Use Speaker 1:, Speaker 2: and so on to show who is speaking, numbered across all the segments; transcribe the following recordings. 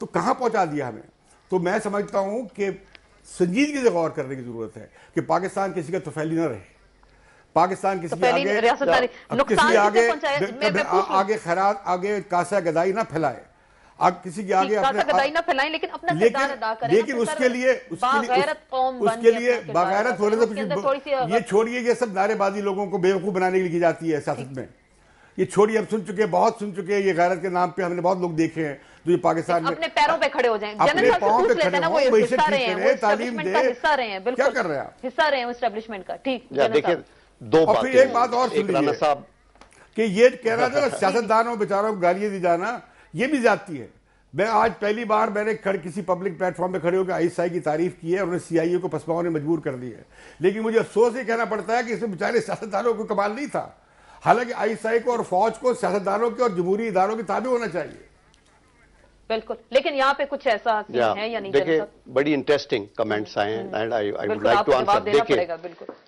Speaker 1: تو کہاں پہنچا دیا ہمیں. تو میں سمجھتا ہوں کہ سنجیدگی سے غور کرنے کی ضرورت ہے کہ پاکستان کسی کا توفیلی نہ رہے. پاکستان کسی آگے خیرات آگے کاسہ گدائی نہ پھیلائے, کسی کے آگے لیکن اس کے لیے باغیرت ہونے سے یہ چھوڑیے, یہ سب نعرے بازی لوگوں کو بیوقوف بنانے کے لیے کی جاتی ہے سیاست میں. یہ چھوڑیے, ہم سن چکے ہیں, بہت سن چکے ہیں, یہ غیرت کے نام پہ ہم نے بہت لوگ دیکھے ہیں جو یہ پاکستان میں
Speaker 2: اپنے پیروں پہ کھڑے ہو جائیں,
Speaker 1: اپنے پاؤں پہ کھڑے ہوں, معیشت ٹھیک کریں, تعلیم دیں, کیا کر رہے ہیں آپ,
Speaker 2: حصہ رہے ہیں اسٹیبلشمنٹ کا. ٹھیک,
Speaker 3: دیکھیں دو باتیں.
Speaker 1: اور پھر ایک بات اور سن لیجیے کہ یہ کہہ رہا تھا نا سیاستدانوں بیچاروں کو گالیاں دی جانا, یہ بھی زیادتی ہے. میں آج پہلی بار میں نے کسی پبلک پلیٹ فارم پہ کھڑے ہو کے ISI کی تعریف کی ہے, انہوں نے CIA کو پسپاؤں نے مجبور کر دی ہے, لیکن مجھے افسوس یہ کہنا پڑتا ہے کہ اس میں بیچارے سیاستدانوں کو کمال نہیں تھا. حالانکہ ISI کو اور فوج کو سیاستدانوں کے اور جمہوری اداروں کے تابع ہونا چاہیے.
Speaker 2: بالکل, لیکن یہاں پہ کچھ ایسا ہے یا نہیں.
Speaker 3: دیکھیں بڑی انٹرسٹنگ کمنٹس آئے ہیں and I would like to answer. دیکھیں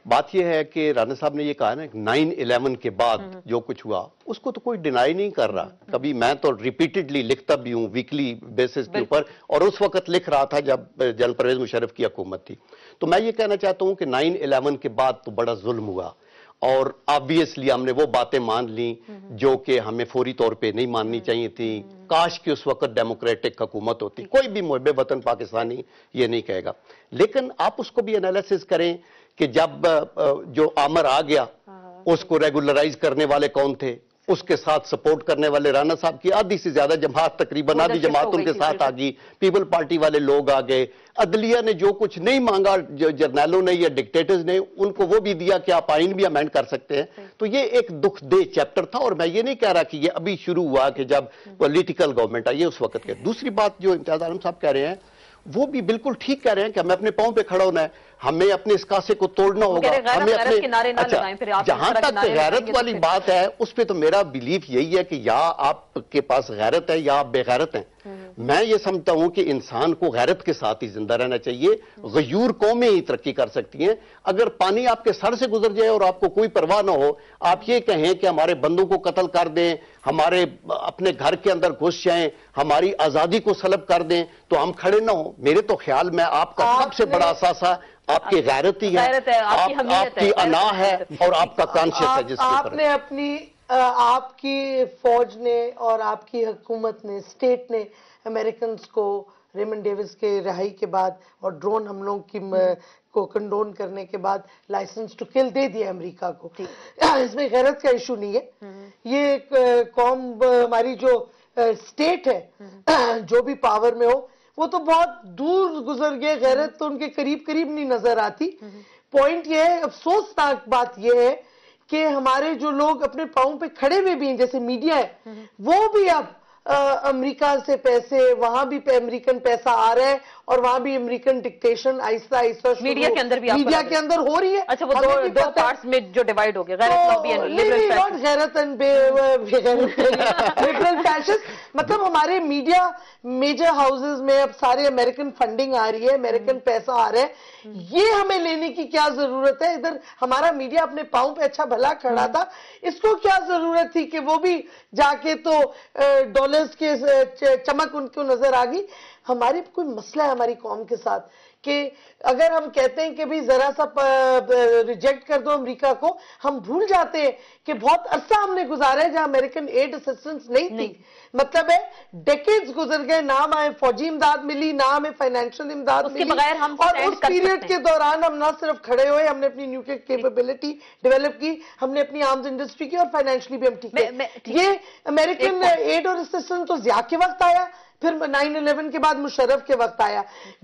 Speaker 3: بات یہ ہے کہ رانا صاحب نے یہ کہا نا 9/11 کے بعد جو کچھ ہوا اس کو تو کوئی ڈینائی نہیں کر رہا. کبھی میں تو ریپیٹڈلی لکھتا بھی ہوں ویکلی بیسس کے اوپر, اور اس وقت لکھ رہا تھا جب جنرل پرویز مشرف کی حکومت تھی. تو میں یہ کہنا چاہتا ہوں کہ 9/11 کے بعد تو بڑا ظلم ہوا, اور آبویسلی ہم نے وہ باتیں مان لیں جو کہ ہمیں فوری طور پہ نہیں ماننی چاہیے تھی. کاش کہ اس وقت ڈیموکریٹک حکومت ہوتی. کوئی بھی محب وطن پاکستانی یہ نہیں کہے گا, لیکن آپ اس کو بھی انالیسس کریں کہ جب جو آمر آ گیا اس کو ریگولرائز کرنے والے کون تھے, اس کے ساتھ سپورٹ کرنے والے رانا صاحب کی آدھی سے زیادہ جماعت, تقریباً آدھی جماعت ان کے ساتھ آ گئی, پیپل پارٹی والے لوگ آ گئے, عدلیہ نے جو کچھ نہیں مانگا جرنیلوں نے یا ڈکٹیٹرز نے ان کو وہ بھی دیا کہ آپ آئین بھی امینڈ کر سکتے ہیں. تو یہ ایک دکھ دہ چیپٹر تھا, اور میں یہ نہیں کہہ رہا کہ یہ ابھی شروع ہوا کہ جب پولیٹیکل گورنمنٹ آئی ہے اس وقت کے. دوسری بات جو امتیاز عالم صاحب کہہ رہے ہیں وہ بھی بالکل ٹھیک کہہ رہے ہیں کہ ہمیں اپنے پاؤں پہ کھڑا ہونا ہے, ہمیں اپنے اس کاسے کو توڑنا ہوگا, ہمیں اپنے جہاں تک غیرت والی بات ہے اس پہ تو میرا بیلیف یہی ہے کہ یا آپ کے پاس غیرت ہے یا آپ بے غیرت ہیں. میں یہ سمجھتا ہوں کہ انسان کو غیرت کے ساتھ ہی زندہ رہنا چاہیے. غیور قومیں ہی ترقی کر سکتی ہیں. اگر پانی آپ کے سر سے گزر جائے اور آپ کو کوئی پرواہ نہ ہو, آپ یہ کہیں کہ ہمارے بندوں کو قتل کر دیں, ہمارے اپنے گھر کے اندر گھس جائیں, ہماری آزادی کو سلب کر دیں, تو ہم کھڑے نہ ہوں. میرے تو خیال میں آپ کا سب سے بڑا اثاثہ آپ کی غیرت ہی ہے, آپ کی انا ہے اور آپ کا کانشیس ہے. جس
Speaker 4: آپ نے اپنی آپ کی فوج نے اور آپ کی حکومت نے, اسٹیٹ نے امریکنز کو ریمنڈ ڈیوس کے رہائی کے بعد اور ڈرون حملوں کو کنڈون کرنے کے بعد لائسنس ٹو کل دے دیا امریکہ کو. اس میں غیرت کا ایشو نہیں ہے. یہ قوم ہماری جو اسٹیٹ ہے جو بھی پاور میں ہو وہ تو بہت دور گزر گئے, غیرت تو ان کے قریب قریب نہیں نظر آتی. پوائنٹ یہ ہے, افسوسناک بات یہ ہے کہ ہمارے جو لوگ اپنے پاؤں پہ کھڑے ہوئے بھی ہیں جیسے میڈیا ہے, وہ بھی اب امریکہ سے پیسے, وہاں بھی امریکن پیسہ آ رہا ہے اور وہاں بھی امریکن ڈکٹیشن آہستہ آہستہ
Speaker 2: میڈیا کے اندر بھی
Speaker 4: میڈیا کے اندر ہو رہی ہے.
Speaker 2: اچھا, وہ دو پارٹس میں جو ڈیوائیڈ ہو گئے,
Speaker 4: غیرت لبرل فیشن, مطلب ہمارے میڈیا میجر ہاؤسز میں اب سارے امریکن فنڈنگ آ رہی ہے, امریکن پیسہ آ رہا ہے. یہ ہمیں لینے کی کیا ضرورت ہے؟ ادھر ہمارا میڈیا اپنے پاؤں پہ اچھا بھلا کھڑا تھا, اس کو کیا ضرورت تھی کہ وہ بھی جا کے تو ڈالرز کے چمک ان کو نظر آ گئی. ہماری کوئی مسئلہ ہے ہماری قوم کے ساتھ کہ اگر ہم کہتے ہیں کہ بھی ذرا سا ریجیکٹ کر دو امریکہ کو, ہم بھول جاتے ہیں کہ بہت عرصہ ہم نے گزارا ہے جہاں امریکن ایڈ اسسٹنس نہیں تھی. مطلب ہے ڈیکیڈز گزر گئے, نہ ہمیں فوجی امداد ملی, نہ ہمیں فائنینشل امداد ملی, اور اس پیریڈ کے دوران ہم نہ صرف کھڑے ہوئے, ہم نے اپنی نیوکلیئر کیپیبلٹی ڈیولپ کی, ہم نے اپنی آرمز انڈسٹری کی, اور فائنینشلی بھی ہم ٹھیک ہے. یہ امریکن ایڈ اور اسسٹنس تو ضیاء کے وقت آیا, پھر 9/11 کے بعد مشرف کے وقت آیا,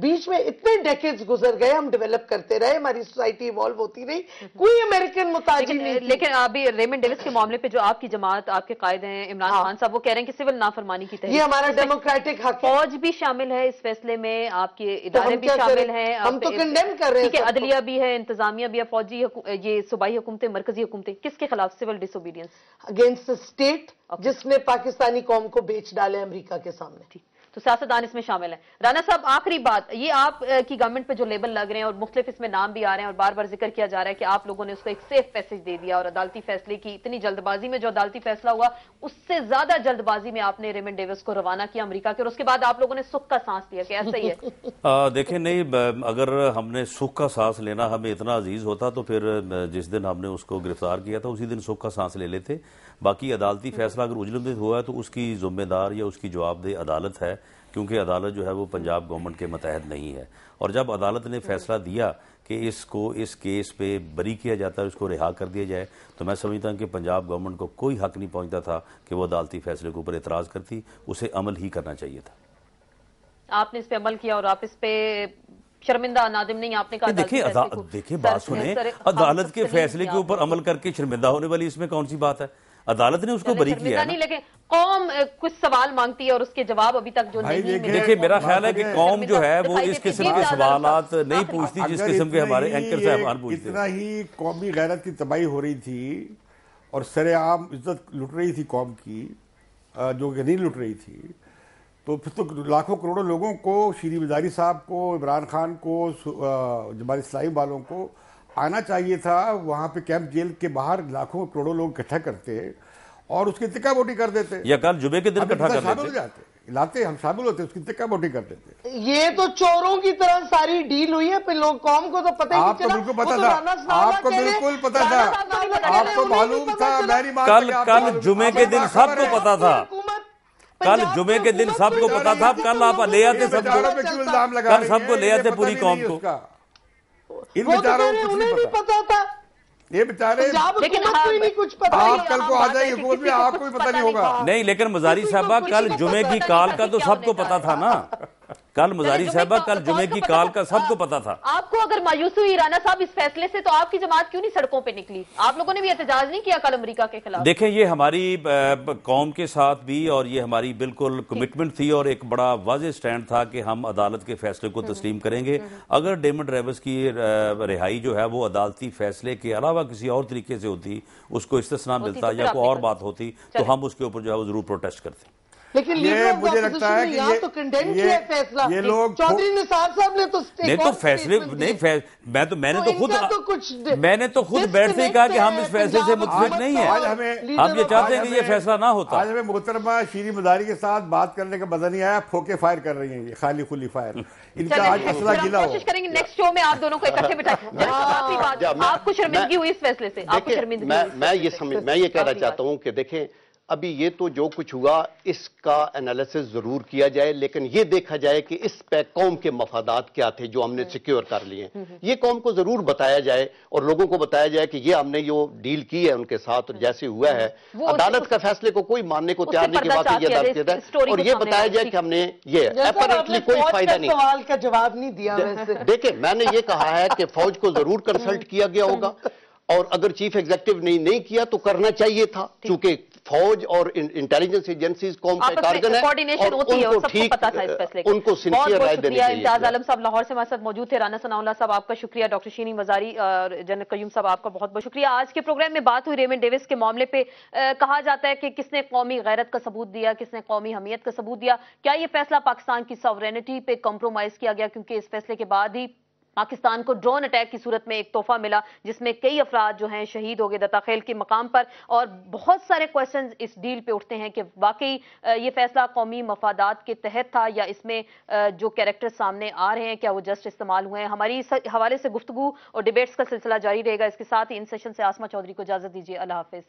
Speaker 4: بیچ میں اتنے ڈیکیڈز گزر گئے, ہم ڈیولپ کرتے رہے, ہماری سوسائٹی ایوالو ہوتی رہی, کوئی امریکن متاجر نہیں تھی.
Speaker 2: لیکن ابھی ریمنڈ ڈیوس کے معاملے پہ جو آپ کی جماعت, آپ کے قائد ہیں عمران خان صاحب, وہ کہہ رہے ہیں کہ سول نافرمانی کی تحریک,
Speaker 4: یہ ہمارا ڈیموکریٹک حق ہے.
Speaker 2: فوج بھی شامل ہے اس فیصلے میں, آپ کے ادارے بھی شامل ہیں,
Speaker 4: ہم تو کنڈیم کر رہے ہیں.
Speaker 2: عدلیہ بھی ہے, انتظامیہ بھی ہے, فوجی یہ صوبائی حکومتیں, مرکزی حکومتیں, کس کے خلاف سول ڈس اوبیڈینس؟
Speaker 4: اگینسٹ اسٹیٹ جس نے پاکستانی قوم کو بیچ ڈالے امریکہ کے سامنے.
Speaker 2: تو سیاستدان اس میں شامل ہیں. رانا صاحب آخری بات, یہ آپ کی گورنمنٹ پہ جو لیبل لگ رہے ہیں اور مختلف اس میں نام بھی آ رہے ہیں اور بار بار ذکر کیا جا رہا ہے کہ آپ لوگوں نے اس کو ایک سیف پیسج دے دیا, اور عدالتی فیصلے کی اتنی جلد بازی میں جو عدالتی فیصلہ ہوا اس سے زیادہ جلد بازی میں آپ نے ریمنڈ ڈیوس کو روانہ کیا امریکہ کے, اور اس کے بعد آپ لوگوں نے سکھ کا سانس لیا, کہ ایسا ہی ہے؟
Speaker 5: دیکھیں نہیں, اگر ہم نے سکھ کا سانس لینا ہمیں اتنا عزیز ہوتا تو پھر جس دن ہم نے اس کو گرفتار کیا تھا اسی دن سکھ کا سانس لے لیتے. باقی عدالتی فیصلہ اگر اجلت ہوا ہے تو اس کی ذمہ دار یا اس کی جواب دہ عدالت ہے, کیونکہ عدالت جو ہے وہ پنجاب گورنمنٹ کے متحد نہیں ہے. اور جب عدالت نے فیصلہ دیا کہ اس کو اس کیس پہ بری کیا جاتا ہے, اس کو رہا کر دیا جائے, تو میں سمجھتا ہوں کہ پنجاب گورنمنٹ کو کوئی حق نہیں پہنچتا تھا کہ وہ عدالتی فیصلے کے اوپر اعتراض کرتی, اسے عمل ہی کرنا چاہیے تھا.
Speaker 2: آپ نے اس پہ عمل کیا اور آپ اس پہ شرمندہ نادم نہیں, آپ نے کہا
Speaker 5: دیکھیں بات سنیں, عدالت کے فیصلے کے اوپر عمل کر کے شرمندہ ہونے والی اس میں کون سی بات ہے؟ عدالت نے اس کو بری کیا ہے نا.
Speaker 2: لیکن قوم کچھ سوال مانگتی ہے اور اس کے جواب ابھی تک جو نہیں ملے.
Speaker 5: دیکھیں میرا خیال ہے کہ قوم جو ہے وہ اس قسم کے سوالات نہیں پوچھتی جس قسم کے ہمارے اینکر صاحبان پوچھتے ہیں.
Speaker 1: اتنا ہی قومی غیرت کی تباہی ہو رہی تھی اور سر عام عزت لٹ رہی تھی قوم کی, جو کہ نہیں لٹ رہی تھی, تو پھر تو لاکھوں کروڑوں لوگوں کو, شیریں مزاری صاحب کو, عمران خان کو, جماعت اسلامی والوں کو آنا چاہیے تھا وہاں پہ کیمپ جیل کے باہر, لاکھوں کروڑوں لوگ اکٹھا کرتے اور اس کی اتقا بوٹی کر دیتے,
Speaker 5: یا کل جمعے کے دن اکٹھا کر
Speaker 1: شامل ہو جاتے, لاتے ہم شامل ہوتے, اس کی اتقا بوٹی کر دیتے.
Speaker 4: یہ تو چوروں کی طرح ساری ڈیل ہوئی ہے, پھر لوگ قوم کو تو پتہ ہی نہیں چلا.
Speaker 1: آپ کو بالکل پتا تھا, آپ کو بالکل پتا تھا, آپ کو معلوم تھا.
Speaker 5: کل جمعے کے دن سب کو پتا تھا, کل جمعے کے دن سب کو پتا تھا. کل آپ لے آتے سب کو, کل سب کو لے آتے پوری قوم کو.
Speaker 1: ان بیچاروں کو
Speaker 4: انہیں نہیں پتا تھا,
Speaker 1: یہ بیچارے,
Speaker 2: لیکن
Speaker 4: کچھ پتا
Speaker 1: آپ کل کو آ جائیں حکومت میں, آپ کو بھی پتہ نہیں ہوگا.
Speaker 5: نہیں, لیکن مزاری صاحبہ کل جمعے کی کال کا تو سب کو پتا تھا نا. کل مزاری صاحبہ کل جمعے کی کال کا سب کو پتا تھا.
Speaker 2: آپ کو اگر مایوسی ہوئی رانا صاحب اس فیصلے سے, تو آپ کی جماعت کیوں نہیں سڑکوں پہ نکلی؟ آپ لوگوں نے بھی احتجاج نہیں کیا کل امریکہ کے خلاف؟
Speaker 5: دیکھیں یہ ہماری قوم کے ساتھ بھی, اور یہ ہماری بالکل کمٹمنٹ تھی اور ایک بڑا واضح سٹینڈ تھا کہ ہم عدالت کے فیصلے کو تسلیم کریں گے. اگر ریمنڈ ڈیوس کی رہائی جو ہے وہ عدالتی فیصلے کے علاوہ کسی اور طریقے سے ہوتی, اس کو استثناء ملتا یا کوئی اور بات ہوتی, تو ہم اس کے اوپر جو ہے وہ ضرور پروٹیسٹ کرتے.
Speaker 4: لیکن
Speaker 1: یہ مجھے لگتا ہے کہ
Speaker 4: یہاں تو کنڈیم کیا ہے فیصلہ,
Speaker 1: یہ لوگ
Speaker 4: چودھری نثار صاحب نے تو
Speaker 5: نہیں تو فیصلے نہیں, میں نے تو خود بیٹھ سے ہی کہا کہ ہم اس فیصلے سے متفق نہیں ہیں, ہم یہ چاہتے ہیں کہ یہ فیصلہ نہ ہوتا.
Speaker 1: آج ہمیں محترمہ شیریں مزاری کے ساتھ بات کرنے کا مزہ نہیں آیا, پھوکے فائر کر رہی ہیں یہ, خالی کھلی فائر. ان کا آج مسئلہ گلا ہو.
Speaker 2: کوشش کریں گے نیکسٹ شو میں آپ دونوں کو اکٹھے بٹھائیں. آپ کو شرمندگی ہوئی اس فیصلے سے؟ آپ کو شرمندگی ہوئی؟
Speaker 3: میں یہ کہنا چاہتا ہوں کہ دیکھیں ابھی یہ تو جو کچھ ہوا اس کا انالیسس ضرور کیا جائے, لیکن یہ دیکھا جائے کہ اس پہ قوم کے مفادات کیا تھے جو ہم نے سیکیور کر لیے ہیں. یہ قوم کو ضرور بتایا جائے اور لوگوں کو بتایا جائے کہ یہ ہم نے جو ڈیل کی ہے ان کے ساتھ جیسے ہوا ہے, عدالت کا فیصلے کو کوئی ماننے کو تیار نہیں کہ واقعی یہ عدالت کہتا ہے, اور یہ بتایا جائے کہ ہم نے یہ اپریٹلی کوئی فائدہ نہیں.
Speaker 4: سوال کا جواب نہیں دیا.
Speaker 3: دیکھیں میں نے یہ کہا ہے کہ فوج کو ضرور کنسلٹ کیا گیا ہوگا, اور اگر چیف ایگزیکٹو نے نہیں کیا تو کرنا چاہیے تھا, چونکہ فوج اور انٹیلیجنس ایجنسیز قوم کا کارکن ہے اور ان کو ٹھیک, ان کو سنسیئر رائے دینی چاہیے.
Speaker 2: امتیاز عالم صاحب لاہور سے ہمارے ساتھ موجود تھے. رانا ثناء اللہ صاحب آپ کا شکریہ, ڈاکٹر شیریں مزاری اور جنرل قیوم صاحب آپ کا بہت بہت شکریہ. آج کے پروگرام میں بات ہوئی ریمنڈ ڈیوس کے معاملے پہ. کہا جاتا ہے کہ کس نے قومی غیرت کا ثبوت دیا, کس نے قومی حمیت کا ثبوت دیا. کیا یہ فیصلہ پاکستان کی ساورینٹی پہ کمپرومائز کیا گیا؟ کیونکہ اس فیصلے کے بعد ہی پاکستان کو ڈرون اٹیک کی صورت میں ایک تحفہ ملا جس میں کئی افراد جو ہیں شہید ہو گئے دتاخیل کے مقام پر, اور بہت سارے کویسچنز اس ڈیل پہ اٹھتے ہیں کہ واقعی یہ فیصلہ قومی مفادات کے تحت تھا یا اس میں جو کیریکٹر سامنے آ رہے ہیں کیا وہ جسٹ استعمال ہوئے ہیں. ہماری اس حوالے سے گفتگو اور ڈیبیٹس کا سلسلہ جاری رہے گا. اس کے ساتھ ہی ان سیشن سے آسما چودھری کو اجازت دیجیے. اللہ حافظ.